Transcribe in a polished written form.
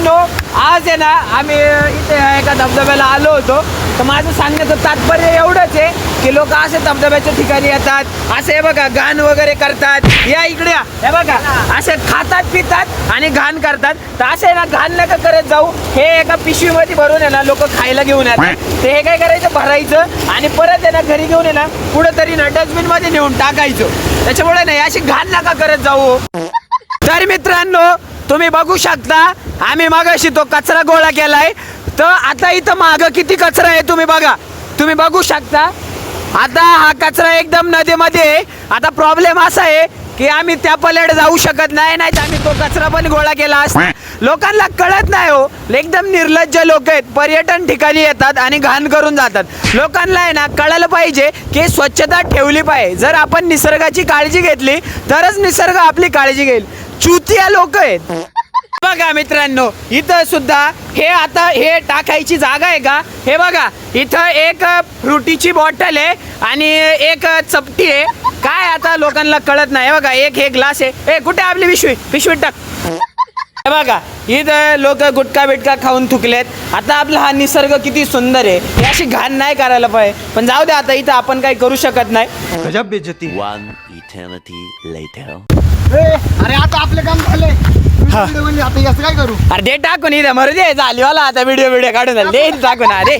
मित्रांनो, आज आहे ना आम्ही इथे एका धबधब्याला आलो होतो. तर माझं सांगण्याचं तात्पर्य एवढंच आहे की लोक असे धबधब्याच्या ठिकाणी येतात, असे हे बघा घाण वगैरे करतात. या इकडे हे बघा, असे खातात पितात आणि घाण करतात. तर असे ना घाण नका करत जाऊ. हे एका पिशवीमध्ये भरून आहे ना लोक खायला घेऊन येतात. ते हे काय करायचं, भरायचं आणि परत आहे ना घरी घेऊन आहे ना कुठंतरी ना डस्टबिन मध्ये नेऊन टाकायचं. त्याच्यामुळे नाही अशी घाण नका करत जाऊ. तर मित्रांनो, तुम्ही बघू शकता आम्ही मागाशी तो कचरा गोळा केलाय. तर आता इथं माग किती कचरा आहे तुम्ही बघू शकता. आता हा कचरा एकदम नदीमध्ये आहे. आता प्रॉब्लेम असा आहे की आम्ही त्या पलीकडे जाऊ शकत नाही, नाही आम्ही तो कचरा पण गोळा केला असता. लोकांना कळत नाही हो, एकदम निर्लज्ज लोक आहेत. पर्यटन ठिकाणी येतात आणि घाण करून जातात. लोकांना आहे ना कळलं पाहिजे की स्वच्छता ठेवली पाहिजे. जर आपण निसर्गाची काळजी घेतली तरच निसर्ग आपली काळजी घेईल. चुतिया लोक आहेत. बघा मित्रांनो, इथं सुद्धा हे आता हे टाकायची जागा आहे का, हे बघा इथं एक फ्रुटीची बॉटल आहे आणि एक चपटी आहे. काय आता लोकांना कळत नाही. बघा एक हे ग्लास आहे. ए कुठे आपली पिशवीत टाक. हे बघा इथं लोक गुटखा बिटका खाऊन थुकलेत. आता आपला हा निसर्ग किती सुंदर आहे, हे अशी घाण नाही करायला पाहिजे. पण जाऊ दे, आता इथं आपण काही करू शकत नाही. गजब बेइज्जती. One eternity later. अरे आता आपले काम झाले. आता याचं काय करू? अरे दे टाकून इथं मरू दे, झाली वाला आता व्हिडिओ काढून झाले, दे टाकून. अरे